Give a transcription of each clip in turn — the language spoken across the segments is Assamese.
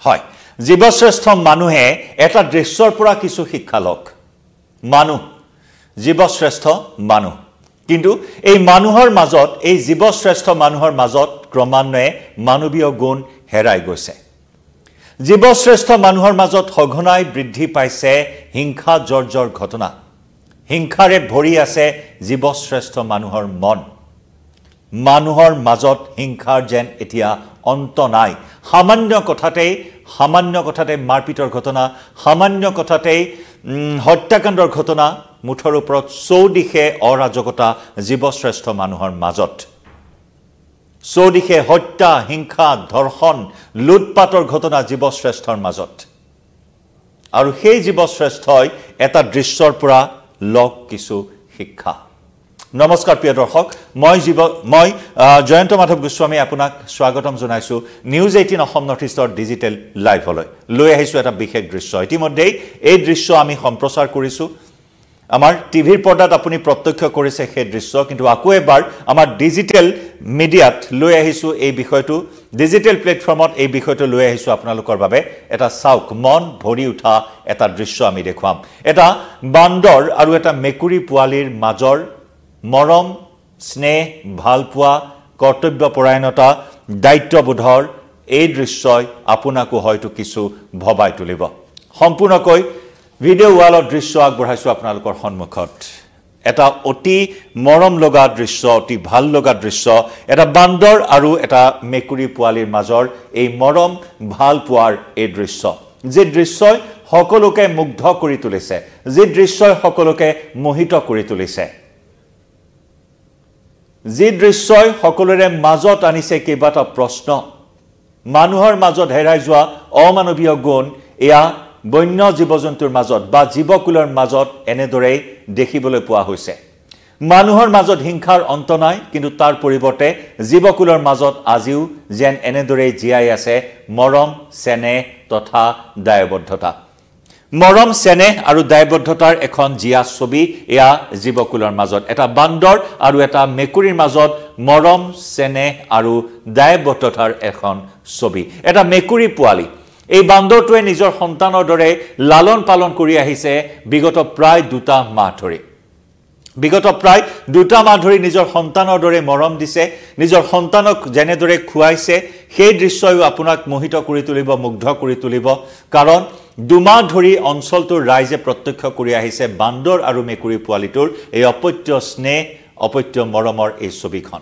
হয় জীৱশ্ৰেষ্ঠ মানুহে এটা দৃশ্যৰ পৰা কিছু শিক্ষা লওক মানুহ জীৱশ্ৰেষ্ঠ মানুহ কিন্তু এই মানুহৰ মাজত এই জীৱশ্ৰেষ্ঠ মানুহৰ মাজত ক্ৰমান্বয়ে মানৱীয় গুণ হেৰাই গৈছে জীৱশ্ৰেষ্ঠ মানুহৰ মাজত সঘনাই বৃদ্ধি পাইছে হিংসা জৰ্জৰ ঘটনা হিংসাৰে ভৰি আছে জীৱশ্ৰেষ্ঠ মানুহৰ মন মানুহৰ মাজত হিংসাৰ যেন এতিয়া অন্ত নাই সামান্য কথাতে মাৰপিটৰ ঘটনা সামান্য কথাতে হত্যাকাণ্ডৰ ঘটনা মুঠৰ ওপৰত চৌদিশে অৰাজকতা জীৱশ্ৰেষ্ঠ মানুহৰ মাজত চৌদিশে হত্যা হিংসা ধৰ্ষণ লুটপাটৰ ঘটনা জীৱশ্ৰেষ্ঠৰ মাজত আৰু সেই জীৱশ্ৰেষ্ঠই এটা দৃশ্যৰ পৰা লওক কিছু শিক্ষা নমস্কাৰ প্ৰিয় দৰ্শক মই জয়ন্ত মাধৱ গোস্বামী আপোনাক স্বাগতম জনাইছো নিউজ 18 অসম নৰ্থ ইষ্টৰ ডিজিটেল লাইভলৈ লৈ আহিছো এটা বিশেষ দৃশ্য ইতিমধ্যে এই দৃশ্য আমি সম্প্ৰচাৰ কৰিছো আমাৰ টিভিৰ পৰ্দাত আপুনি প্ৰত্যক্ষ কৰিছে সেই দৃশ্য কিন্তু আকৌ এবাৰ আমাৰ ডিজিটেল মিডিয়াত লৈ আহিছো এই বিষয়টো ডিজিটেল প্লেটফৰ্মত এই বিষয়টো লৈ আহিছো আপোনালোকৰ বাবে এটা চাওক মন ভৰি উঠা এটা দৃশ্য আমি দেখুৱাম এটা বান্দৰ আৰু এটা মেকুৰী পোৱালিৰ মাজৰ মৰম স্নেহ ভালপোৱা কৰ্তব্যপৰায়ণতা দায়িত্ববোধৰ এই দৃশ্যই আপোনাকো হয়তো কিছু ভবাই তুলিব সম্পূৰ্ণকৈ ভিডিও ৱালৰ দৃশ্য আগবঢ়াইছো আপোনালোকৰ সন্মুখত এটা অতি মৰম লগা দৃশ্য অতি ভাল লগা দৃশ্য এটা বান্দৰ আৰু এটা মেকুৰী পোৱালিৰ মাজৰ এই মৰম ভাল পোৱাৰ এই দৃশ্য যে দৃশ্যই সকলোকে মুগ্ধ কৰি তুলিছে যে দৃশ্যই সকলোকে মোহিত কৰি তুলিছে যি দৃশ্যই সকলোৰে মাজত আনিছে কেইবাটা প্ৰশ্ন মানুহৰ মাজত হেৰাই যোৱা অমানৱীয় গুণ এয়া বন্য জীৱ-জন্তুৰ মাজত বা জীৱকুলৰ মাজত এনেদৰে দেখিবলৈ পোৱা হৈছে মানুহৰ মাজত হিংসাৰ অন্ত নাই কিন্তু তাৰ পৰিৱৰ্তে জীৱকুলৰ মাজত আজিও যেন এনেদৰে জীয়াই আছে মৰম চেনেহ তথা দায়বদ্ধতা মৰম চেনেহ আৰু দায়বদ্ধতাৰ এখন জিয়া ছবি এয়া জীৱকুলৰ মাজত এটা বান্দৰ আৰু এটা মেকুৰীৰ মাজত মৰম চেনেহ আৰু দায়বদ্ধতাৰ এখন ছবি এটা মেকুৰী পোৱালি এই বান্দৰটোৱে নিজৰ সন্তানৰ দৰে লালন পালন কৰি আহিছে বিগত প্ৰায় 2 মাহ ধৰি নিজৰ সন্তানৰ দৰে মৰম দিছে নিজৰ সন্তানক যেনেদৰে খুৱাইছে সেই দৃশ্যই আপোনাক মোহিত কৰি তুলিব মুগ্ধ কৰি তুলিব কাৰণ 2 মাহ ধৰি অঞ্চলটোৰ ৰাইজে প্ৰত্যক্ষ কৰি আহিছে বান্দৰ আৰু মেকুৰী পোৱালিটোৰ এই অপত্য স্নেহ অপত্য মৰমৰ এই ছবিখন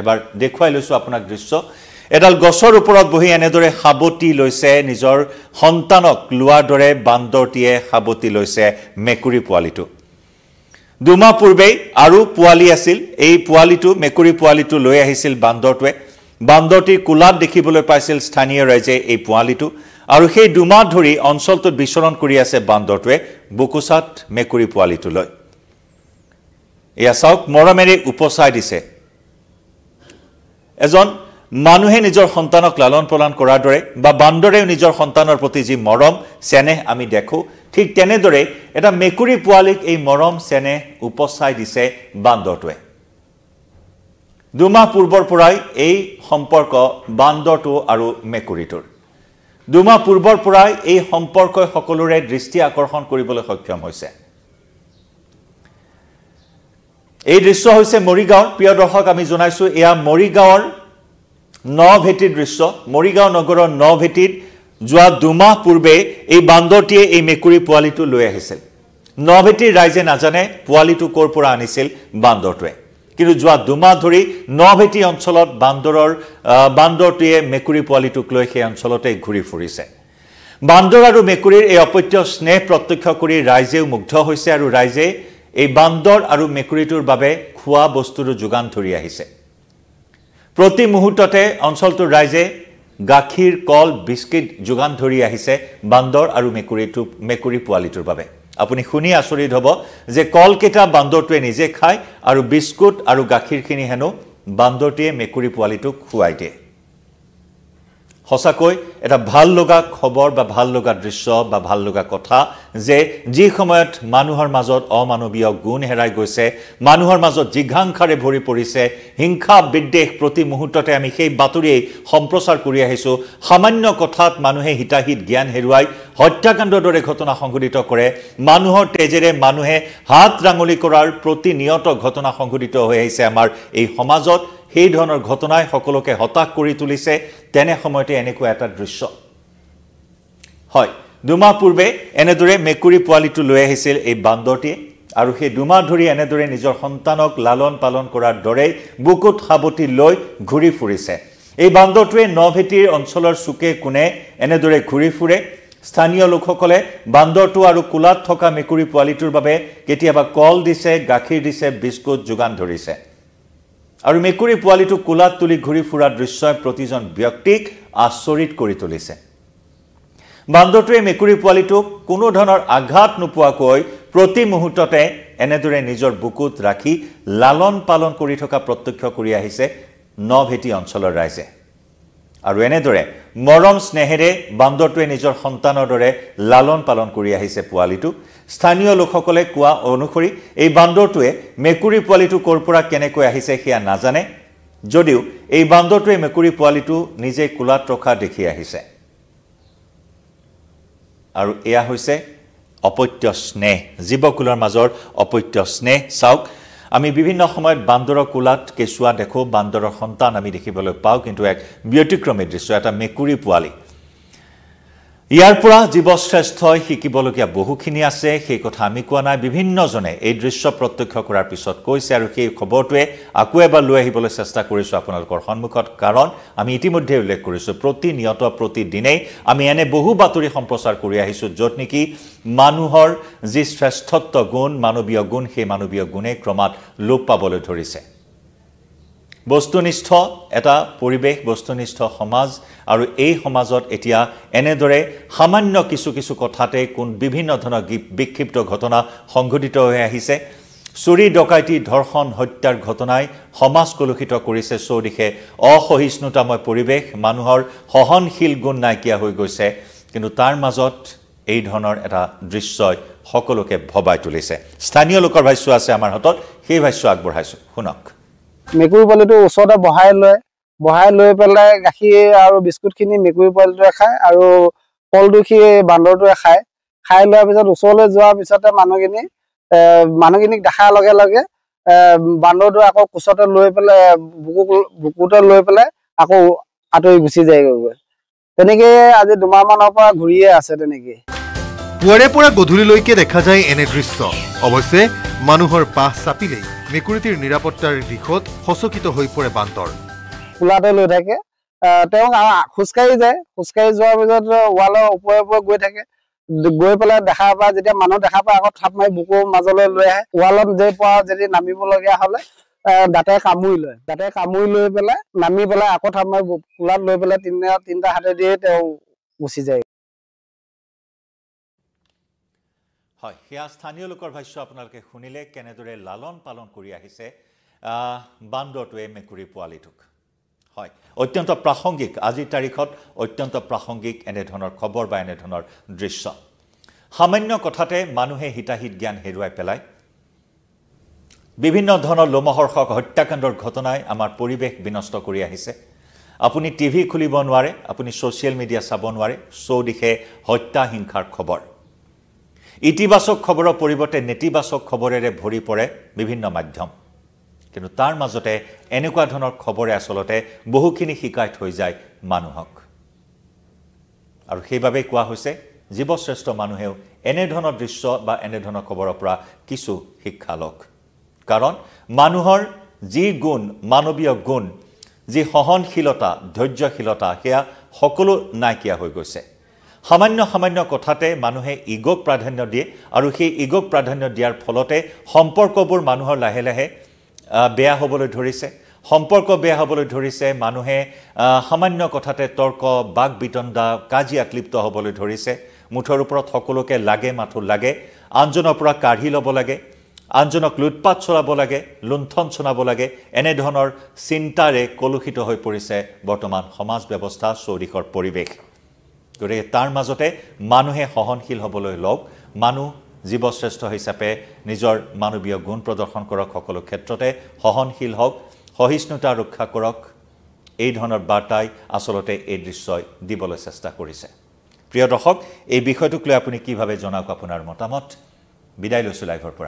এবাৰ দেখুৱাই লৈছো আপোনাক দৃশ্য এডাল গছৰ ওপৰত বহি এনেদৰে সাবতি লৈছে নিজৰ সন্তানক লোৱাৰ দৰে বান্দৰটিয়ে সাবতি লৈছে মেকুৰী পোৱালিটো 2 মাহ পূৰ্বে আৰু পোৱালি আছিল এই পোৱালিটো মেকুৰী পোৱালিটো লৈ আহিছিল বান্দৰটোৱে বান্দৰটিৰ কোলাত দেখিবলৈ পাইছিল স্থানীয় ৰাইজে এই পোৱালিটো আৰু সেই 2 মাহ ধৰি অঞ্চলটোত বিচৰণ কৰি আছে বান্দৰটোৱে বুকুচাত মেকুৰী পোৱালিটো লৈ এয়া চাওক মৰমেৰে উপচাই দিছে এজন মানুহে নিজৰ সন্তানক লালন পালন কৰাৰ দৰে বা বান্দৰেও নিজৰ সন্তানৰ প্ৰতি যি মৰম চেনেহ আমি দেখো ঠিক তেনেদৰে এটা মেকুৰী পোৱালিক এই মৰম চেনেহ উপচাই দিছে বান্দৰটোৱে 2 মাহ পূৰ্বৰ পৰাই এই সম্পৰ্ক বান্দৰটো আৰু মেকুৰীটোৰ 2 মাহ পূৰ্বৰ পৰাই এই সম্পৰ্কই সকলোৰে দৃষ্টি আকৰ্ষণ কৰিবলৈ সক্ষম হৈছে এই দৃশ্য হৈছে মৰিগাঁৱৰ প্ৰিয় দৰ্শক আমি জনাইছো এয়া মৰিগাঁৱৰ নভেটিৰ দৃশ্য মৰিগাঁও নগৰৰ নভেটিত যোৱা 2 মাহ পূৰ্বে এই বান্দৰটিয়ে এই মেকুৰী পোৱালিটো লৈ আহিছিল নভেটিৰ ৰাইজে নাজানে পোৱালিটো ক'ৰ পৰা আনিছিল বান্দৰটোৱে কিন্তু যোৱা 2 মাহ ধৰি নভেটি অঞ্চলত বান্দৰটিয়ে মেকুৰী পোৱালিটোক লৈ সেই অঞ্চলতে ঘূৰি ফুৰিছে বান্দৰ আৰু মেকুৰীৰ এই অপত্য স্নেহ প্ৰত্যক্ষ কৰি ৰাইজেও মুগ্ধ হৈছে আৰু ৰাইজে এই বান্দৰ আৰু মেকুৰীটোৰ বাবে খোৱা বস্তুৰ যোগান ধৰি আহিছে প্ৰতি মুহূৰ্ততে অঞ্চলটোৰ ৰাইজে গাখীৰ কল বিস্কিট যোগান ধৰি আহিছে বান্দৰ আৰু মেকুৰী পোৱালিটোৰ বাবে আপুনি শুনি আচৰিত হ'ব যে কল কেটা বান্দৰটোৱে নিজে খায় আৰু বিস্কুট আৰু গাখীৰখিনি হেনো বান্দৰটিয়ে মেকুৰী পোৱালিটোক খুৱাই দিয়ে সঁচাকৈ এটা ভাল লগা খবৰ বা ভাল লগা দৃশ্য বা ভাল লগা কথা যে যি সময়ত মানুহৰ মাজত অমানৱীয় গুণ হেৰাই গৈছে, মানুহৰ মাজত জিঘাংখাৰে ভৰি পৰিছে, হিংসা বিদ্বেষ প্ৰতি মুহূৰ্ততে আমি সেই বাতৰি সম্প্ৰচাৰ কৰি আহিছোঁ। সামান্য কথাত মানুহে হিতাহিত জ্ঞান হেৰুৱাই হত্যাকাণ্ডৰ দৰে ঘটনা সংঘটিত কৰে। মানুহৰ তেজেৰে মানুহে হাত ৰাঙলি কৰাৰ প্ৰতিনিয়ত ঘটনা সংঘটিত হৈ আহিছে আমাৰ এই সমাজত। সেই ধৰণৰ ঘটনাই সকলোকে হতাশ কৰি তুলিছে। তেনে সময়তে এনেকুৱা এটা দৃশ্য হয়, 2 মাহ পূৰ্বে এনেদৰে মেকুৰী পোৱালিটো লৈ আহিছিল এই বান্দৰটিয়ে আৰু সেই 2 মাহ ধৰি এনেদৰে নিজৰ সন্তানক লালন পালন কৰাৰ দৰে বুকুত সাৱটি লৈ ঘূৰি ফুৰিছে। এই বান্দৰটোৱে নভেটিৰ অঞ্চলৰ চুকে কোণে এনেদৰে ঘূৰি ফুৰে। স্থানীয় লোকসকলে বান্দৰটো আৰু কোলাত থকা মেকুৰী পোৱালিটোৰ বাবে কেতিয়াবা কল দিছে, গাখীৰ দিছে, বিস্কুট যোগান ধৰিছে। আৰু মেকুৰী পোৱালিটো কোলাত তুলি ঘূৰি ফুৰা দৃশ্যই প্ৰতিজন ব্যক্তিক আচৰিত কৰি তুলিছে। বান্দৰটোৱে মেকুৰী পোৱালিটোক কোনো ধৰণৰ আঘাত নোপোৱাকৈ প্ৰতি মুহূৰ্ততে এনেদৰে নিজৰ বুকুত ৰাখি লালন পালন কৰি থকা প্ৰত্যক্ষ কৰি আহিছে নভেটি অঞ্চলৰ ৰাইজে। আৰু এনেদৰে মৰম স্নেহেৰে বান্দৰটোৱে নিজৰ সন্তানৰ দৰে লালন পালন কৰি আহিছে পোৱালিটো। স্থানীয় লোকসকলে কোৱা অনুসৰি এই বান্দৰটোৱে মেকুৰী পোৱালিটো ক'ৰ পৰা কেনেকৈ আহিছে সেয়া নাজানে, যদিও এই বান্দৰটোৱে মেকুৰী পোৱালিটো নিজে কোলাত ৰখা দেখি আহিছে। আৰু এয়া হৈছে অপত্য স্নেহ, জীৱকুলৰ মাজৰ অপত্য স্নেহ। চাওক, আমি বিভিন্ন সময়ত বান্দৰৰ কোলাত কেঁচুৱা দেখোঁ, বান্দৰৰ সন্তান আমি দেখিবলৈ পাওঁ, কিন্তু এক ব্যতিক্ৰমী দৃশ্য, এটা মেকুৰী পোৱালি। ইয়াৰ পৰা জীৱশ্ৰেষ্ঠই শিকিবলগীয়া বহুখিনি আছে, সেই কথা আমি কোৱা নাই। বিভিন্নজনে এই দৃশ্য প্ৰত্যক্ষ কৰাৰ পিছত কৈছে আৰু সেই খবৰটোৱে আকৌ এবাৰ লৈ আহিবলৈ চেষ্টা কৰিছোঁ আপোনালোকৰ সন্মুখত। কাৰণ আমি ইতিমধ্যে উল্লেখ কৰিছোঁ, প্ৰতিনিয়ত প্ৰতিদিনেই আমি এনে বহু বাতৰি সম্প্ৰচাৰ কৰি আহিছোঁ য'ত নেকি মানুহৰ যি শ্ৰেষ্ঠত্ব গুণ, মানৱীয় গুণ, সেই মানৱীয় গুণে ক্ৰমাৎ লোপ পাবলৈ ধৰিছে। বস্তুনিষ্ঠ এটা পৰিৱেশ, বস্তুনিষ্ঠ সমাজ, আৰু এই সমাজত এতিয়া এনেদৰে সামান্য কিছু কথাতে বিভিন্ন ধৰণৰ বিক্ষিপ্ত ঘটনা সংঘটিত হৈ আহিছে। চুৰি ডকাইতি ধৰ্ষণ হত্যাৰ ঘটনাই সমাজ কলুষিত কৰিছে। চৌদিশে অসহিষ্ণুতাময় পৰিৱেশ, মানুহৰ সহনশীল গুণ নাইকিয়া হৈ গৈছে। কিন্তু তাৰ মাজত এই ধৰণৰ এটা দৃশ্যই সকলোকে ভবাই তুলিছে। স্থানীয় লোকৰ ভাষ্য আছে আমাৰ হাতত, সেই ভাষ্য আগবঢ়াইছোঁ, শুনক। মেকুৰী পোৱালিটো ওচৰতে বহাই লৈ পেলাই গাখীৰ আৰু বিস্কুটখিনি মেকুৰী পোৱালিটোৱে খায় আৰু ফলটো সি বান্দৰটোৱে খাই লোৱাৰ পিছত ওচৰলৈ যোৱাৰ পিছতে মানুহখিনিক দেখাৰ লগে লগে বান্দৰটো আকৌ কোচতে লৈ পেলাই বুকুতে লৈ পেলাই আকৌ আঁতৰি গুচি যায়গৈ। তেনেকেই আজি 2 মাহ মানৰ পৰা ঘূৰিয়ে আছে। তেনেকেই পুৱাৰে পৰা গধূলিলৈকে দেখা যায় এনে দৃশ্য। অৱশ্যে মানুহৰ পাহ চাপিলেই মেকুৰীটিৰ নিৰাপত্তাৰ দিশত সচকিত হৈ পৰে বান্দৰ। কোলাতে লৈ থাকে, তেওঁ খোজকাঢ়ি যায়, খোজকাঢ়ি যোৱাৰ পিছত ৱালৰ ওপৰে গৈ থাকে, গৈ পেলাই দেখা পায়, যেতিয়া মানুহ দেখা পায় আকৌ থাপ মাৰি বুকুৰ মাজলৈ লৈ আহে। ৱালত যদি নামিবলগীয়া হ'লে দাঁতে কামুৰি লৈ পেলাই নামি পেলাই আকৌ থাপ মাৰি কোলাত লৈ পেলাই তিনিটা হাতে দিয়ে তেওঁ গুচি যায়। হয়, সেয়া স্থানীয় লোকৰ ভাষ্য আপোনালোকে শুনিলে, কেনেদৰে লালন পালন কৰি আহিছে বান্দৰটোৱে মেকুৰী পোৱালিটোক। হয়, অত্যন্ত প্ৰাসংগিক, আজিৰ তাৰিখত অত্যন্ত প্ৰাসংগিক এনেধৰণৰ খবৰ বা এনেধৰণৰ দৃশ্য। সামান্য কথাতে মানুহে হিতাহিত জ্ঞান হেৰুৱাই পেলায়। বিভিন্ন ধৰণৰ লোমহৰ্ষক হত্যাকাণ্ডৰ ঘটনাই আমাৰ পৰিৱেশ বিনষ্ট কৰি আহিছে। আপুনি টিভি খুলিব নোৱাৰে, আপুনি ছ'চিয়েল মিডিয়া চাব নোৱাৰে, চৌদিশে হত্যা হিংসাৰ খবৰ। ইতিবাচক খবৰৰ পৰিৱৰ্তে নেতিবাচক খবৰেৰে ভৰি পৰে বিভিন্ন মাধ্যম। কিন্তু তাৰ মাজতে এনেকুৱা ধৰণৰ খবৰে আচলতে বহুখিনি শিকাই থৈ যায় মানুহক। আৰু সেইবাবেই কোৱা হৈছে, জীৱশ্ৰেষ্ঠ মানুহেও এনেধৰণৰ দৃশ্য বা এনেধৰণৰ খবৰৰ পৰা কিছু শিক্ষা লওক। কাৰণ মানুহৰ যি গুণ, মানৱীয় গুণ, যি সহনশীলতা, ধৈৰ্যশীলতা, সেয়া সকলো নাইকিয়া হৈ গৈছে। সামান্য কথাতে মানুহে ইগোক প্ৰাধান্য দিয়ে, আৰু সেই ইগোক প্ৰাধান্য দিয়াৰ ফলতে সম্পৰ্কবোৰ মানুহৰ লাহে লাহে বেয়া হ'বলৈ ধৰিছে। সম্পৰ্ক বেয়া হ'বলৈ ধৰিছে, মানুহে সামান্য কথাতে তৰ্ক, বাক বিতণ্ডা, কাজিয়াত লিপ্ত হ'বলৈ ধৰিছে। মুঠৰ ওপৰত সকলোকে লাগে, মাথো লাগে, আনজনৰ পৰা কাঢ়ি ল'ব লাগে, আনজনক লুটপাট চলাব লাগে, লুণ্ঠন চলাব লাগে, এনেধৰণৰ চিন্তাৰে কলুষিত হৈ পৰিছে বৰ্তমান সমাজ ব্যৱস্থা, চৌদিশৰ পৰিৱেশ। গতিকে তাৰ মাজতে মানুহে সহনশীল হ'বলৈ লওক, মানুহ জীৱশ্ৰেষ্ঠ হিচাপে নিজৰ মানৱীয় গুণ প্ৰদৰ্শন কৰক, সকলো ক্ষেত্ৰতে সহনশীল হওক, সহিষ্ণুতা ৰক্ষা কৰক। এই ধৰণৰ বাৰ্তাই আচলতে এই দৃশ্যই দিবলৈ চেষ্টা কৰিছে। প্ৰিয় দৰ্শক, এই বিষয়টোক লৈ আপুনি কিভাৱে জনাওক আপোনাৰ মতামত। বিদায় লৈছোঁ লাইভৰ পৰা।